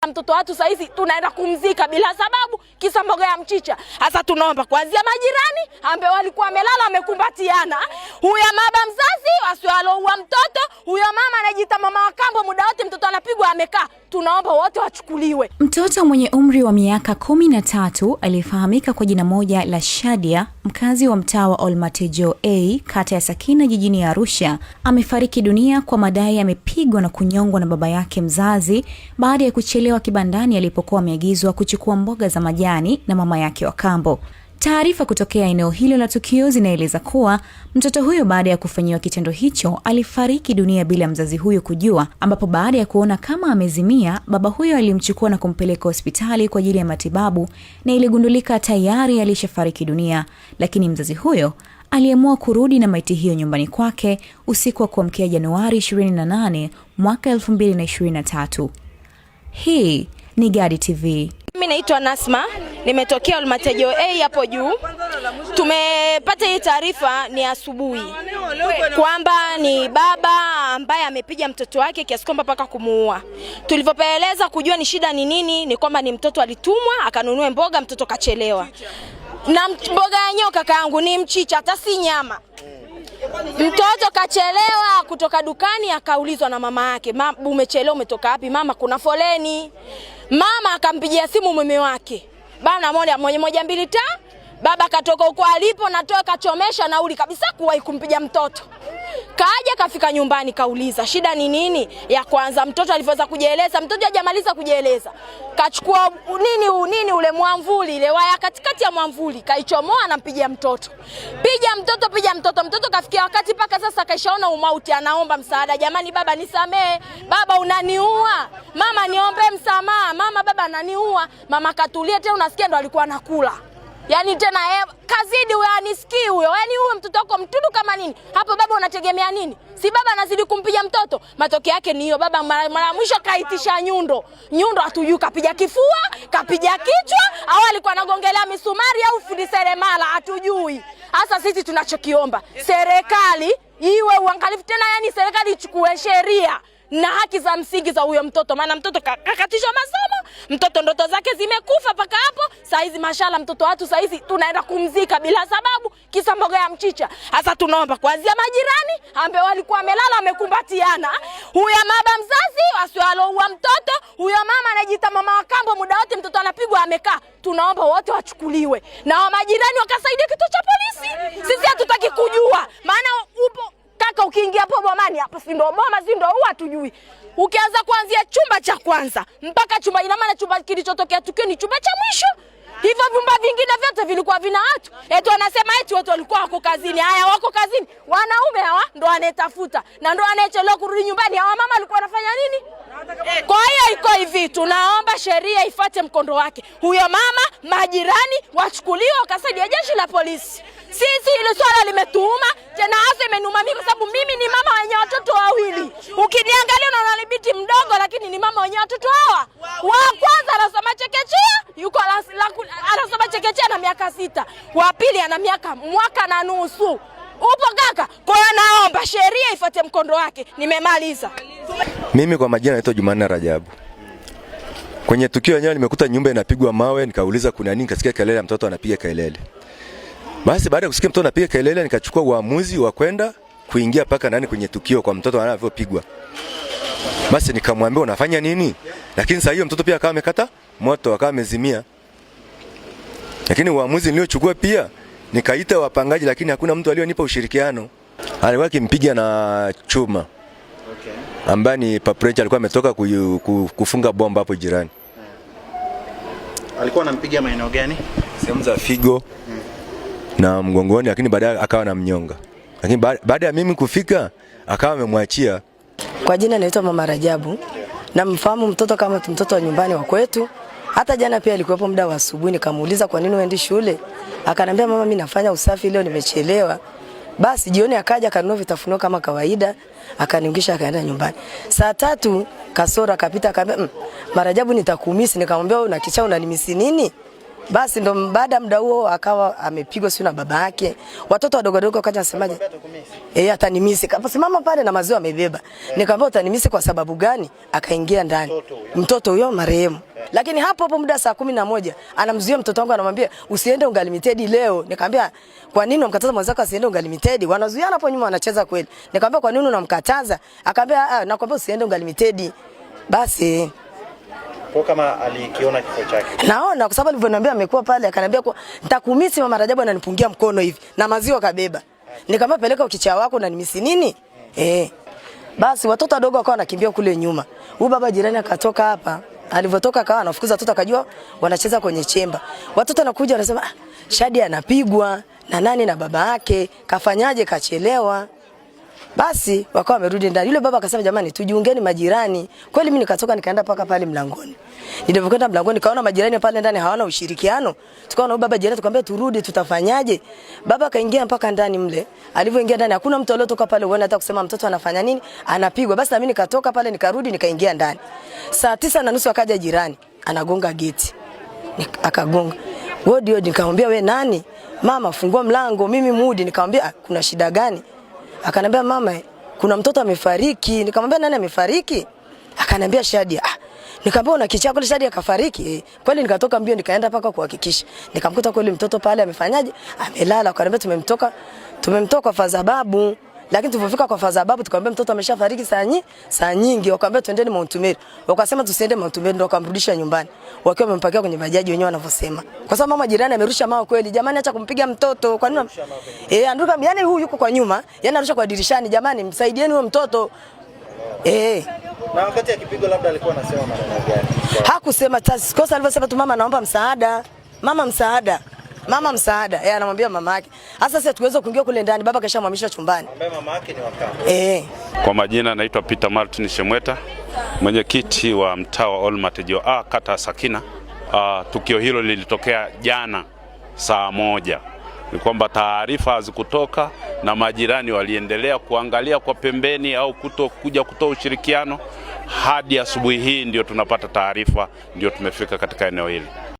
Mtoto watu saizi tunaenda kumzika bila sababu kisa mboga ya mchicha. Sasa tunaomba kuanzia majirani ambao walikuwa wamelala wamekumbatiana. Huyo baba mzazi asialoua mtoto, huyo mama anajiita mama wa kambo, muda wote mtoto anapigwa amekaa. Tunaomba wote wachukuliwe. Mtoto mwenye umri wa miaka 13 aliyefahamika kwa jina moja la Shadia, mkazi wa mtaa wa Olmatejo A, kata ya Sakina jijini Arusha, amefariki dunia kwa madai amepigwa na kunyongwa na baba yake mzazi baada ya kuchelewa kibandani alipokuwa ameagizwa kuchukua mboga za majani na mama yake wa kambo. Taarifa kutokea eneo hilo la tukio zinaeleza kuwa mtoto huyo baada ya kufanyiwa kitendo hicho alifariki dunia bila mzazi huyo kujua, ambapo baada ya kuona kama amezimia, baba huyo alimchukua na kumpeleka hospitali kwa ajili ya matibabu na iligundulika tayari alishafariki dunia, lakini mzazi huyo aliamua kurudi na maiti hiyo nyumbani kwake usiku wa kuamkia Januari 28 mwaka 2023. Hii ni Gadi TV. Mimi naitwa Nasma, nimetokea Olmatejo A hapo juu. Tumepata hii taarifa ni asubuhi kwamba ni baba ambaye amepiga mtoto wake kiasi kwamba mpaka kumuua. Tulipopeleleza kujua ni shida ni nini, ni kwamba ni mtoto alitumwa akanunue mboga, mtoto kachelewa. Na mboga ya nyoka kaangu ni mchicha, hata si nyama. Mtoto kachelewa kutoka dukani, akaulizwa na mama yake, umechelewa umetoka wapi? Mama, kuna foleni. Mama akampigia simu mume wake, bana moja mbili ta. Baba katoka huko alipo na toa kachomesha nauli kabisa kuwahi kumpiga mtoto. Kaja kafika nyumbani kauliza shida ni nini? Ya kwanza mtoto alivyoweza kujieleza, mtoto hajamaliza kujieleza, kachukua nini ule mwamvuli, ile waya katikati ya mwamvuli kaichomoa na mpigia mtoto. Piga mtoto, mtoto kafikia wakati paka sasa kaishaona umauti, anaomba msaada, jamani baba nisamee, baba unaniua, mama niombe msamaha, mama baba ananiua. Mama katulia tena, unasikia ndo alikuwa anakula. Yaani tena kazidi huyo anisikii huyo. Yaani huyo mtoto wako mtundu kama nini? Hapo baba unategemea nini? Si baba anazidi kumpiga mtoto. Matokeo yake ni hiyo, baba mara mwisho kaitisha nyundo. Nyundo hatujui kapiga kifua, kapiga kichwa, au alikuwa anagongelea misumari au fundi seremala, hatujui. Hasa sisi tunachokiomba serikali iwe uangalifu tena, yani serikali ichukue sheria na haki za msingi za huyo mtoto, maana mtoto kakatishwa masomo, mtoto ndoto zake zimekufa paka hapo. Saizi mashallah mtoto watu saizi tunaenda kumzika bila sababu kisa mboga ya mchicha. Sasa tunaomba kuanzia majirani ambao walikuwa wamelala wamekumbatiana. Huyo baba mzazi asialoua mtoto, huyo mama anajiita mama wa kambo, muda wote mtoto anapigwa amekaa. Tunaomba wote wachukuliwe na wa majirani wakasaidia kituo cha polisi. Sisi hatutaki kujua, maana upo kaka ukiingia hapo bomani hapo si ndo boma si ndo huwa tujui. Ukianza kuanzia chumba cha kwanza mpaka chumba, ina maana chumba kilichotokea tukio ni chumba cha mwisho. Hivyo vyumba vingine vyote vilikuwa vina watu. Eti wanasema eti watu walikuwa wako kazini. Haya wako kazini. Wanaume hawa ndo wanetafuta na ndo wanachelewa kurudi nyumbani. Hawa mama walikuwa wanafanya nini? Kwa hiyo iko hivi, tunaomba sheria ifuate mkondo wake. Huyo mama, majirani wachukuliwe wakasaidia jeshi la polisi. Sisi ile swala limetuuma, tena hasa imenuma mimi kwa sababu mimi ni mama wenye watoto wawili. Ukiniangalia unaona ni binti mdogo, lakini ni mama wenye watoto hawa. Wa kwanza anasoma chekechea, yuko anasoma chekechea na miaka 6. Wa pili ana mwaka na nusu. Upo kaka? Kwa hiyo naomba sheria ifuate mkondo wake. Nimemaliza. Mimi kwa majina naitwa Jumanne Rajabu. Kwenye tukio lenyewe nimekuta nyumba inapigwa mawe, nikauliza kuna nini, kasikia kelele ya mtoto anapiga kelele. Basi baada ya kusikia mtoto anapiga kelele nikachukua uamuzi wa kwenda kuingia paka ndani kwenye tukio kwa mtoto anavyopigwa. Basi nikamwambia unafanya nini? Lakini sasa hiyo mtoto pia akawa amekata moto, akawa amezimia. Lakini uamuzi niliochukua pia nikaita wapangaji, lakini hakuna mtu alionipa ushirikiano. Alikuwa akimpiga na chuma. Okay. Ambaye ni paprecha alikuwa ametoka kufunga bomba hapo jirani. Alikuwa anampiga maeneo gani? Sehemu za figo na mgongoni, lakini baadaye akawa na mnyonga. Lakini baada ya mimi kufika akawa amemwachia. Kwa jina naitwa Mama Rajabu. Namfahamu mtoto kama mtoto wa nyumbani wa kwetu. Hata jana pia alikuwepo muda wa asubuhi, nikamuuliza kwa nini uendi shule? Akaniambia mama, mimi nafanya usafi leo nimechelewa. Basi jioni akaja akanunua vitafunio kama kawaida, akaniungisha akaenda nyumbani. Saa 3 kasoro akapita, akamwambia Marajabu nitakumisi. Nikamwambia una kichaa unanimisi nini? Basi ndo baada ya muda huo akawa amepigwa sio na baba yake. Watoto wadogo wadogo wakaja wasemaje? Atanimisi. Kasimama pale na maziwa amebeba. Nikamwambia utanimisi kwa sababu gani? Akaingia ndani. Mtoto huyo marehemu. Lakini hapo muda saa 11 anamzuia mtoto wangu anamwambia usiende Unga Limited leo. Nikamwambia kwa nini unamkataza mwenzako asiende Unga Limited? Wanazuiana hapo nyuma wanacheza kweli. Nikamwambia kwa nini unamkataza? Akamwambia nakwambia usiende Unga Limited. Basi kwa kama alikiona kifo chake. Naona kwa sababu alivyoniambia amekuwa pale akaniambia kwa nitakumisi mama Rajabu ananipungia mkono hivi na maziwa kabeba. Nikamwambia peleka ukichaa wako na nimisi nini? Basi watoto wadogo wakawa wanakimbia kule nyuma. Huyu baba jirani akatoka hapa. Alivyotoka akawa anafukuza watoto akajua wanacheza kwenye chemba. Watoto wanakuja wanasema Shadia anapigwa na nani na baba yake, kafanyaje kachelewa. Basi wakawa wamerudi ndani. Yule baba akasema jamani tujiungeni majirani. Kweli mimi nikatoka nikaenda paka pale mlangoni. Nilipokwenda mlangoni nikaona majirani pale ndani hawana ushirikiano. Tukaona baba jirani tukamwambia turudi tutafanyaje? Baba akaingia mpaka ndani mle. Alivyoingia ndani hakuna mtu aliyotoka pale uone hata kusema mtoto anafanya nini, anapigwa. Basi na mimi nikatoka pale nikarudi nikaingia ndani. Saa 9:30 akaja jirani, anagonga geti. Akagonga. Wodi nikamwambia we nani? Mama fungua mlango, mimi Mudi. Nikamwambia kuna shida gani? Akaniambia mama kuna mtoto amefariki. Nikamwambia nani amefariki? Akaniambia Shadia. Nikamwambia una kichaa kweli Shadia kafariki? Kweli nikatoka mbio nikaenda paka kuhakikisha. Nikamkuta kweli mtoto pale amefanyaje? Amelala. Akaniambia tumemtoka kwa Fazababu. Lakini tulipofika kwa Fazababu tukamwambia mtoto ameshafariki saa nyingi. Wakamwambia twendeni Mount Meru. Wakasema tusiende Mount Meru ndo wakamrudisha nyumbani. Wakiwa wamempakia kwenye bajaji wenyewe wanavyosema. Kwa sababu mama jirani amerusha mawe kweli. Jamani acha kumpiga mtoto. Kwa nini? Anduka yani huyu yuko kwa nyuma, yani anarusha kwa dirishani. Jamani msaidieni huyo mtoto. Na wakati akipigwa labda alikuwa anasema maneno gani? Hakusema kosa alivyosema tu mama naomba msaada. Mama msaada. Mama msaada. Anamwambia mama yake. Sasa sisi tuweze kuingia kule ndani baba kashamhamisha chumbani. Ambaye mama yake ni wakala. Kwa majina naitwa Peter Martin Shemweta, mwenyekiti wa mtaa wa Olmat JOA kata Sakina. Tukio hilo lilitokea jana saa 1. Ni kwamba taarifa hazikutoka na majirani waliendelea kuangalia kwa pembeni au kuja kutoa ushirikiano hadi asubuhi hii ndio tunapata taarifa, ndio tumefika katika eneo hili.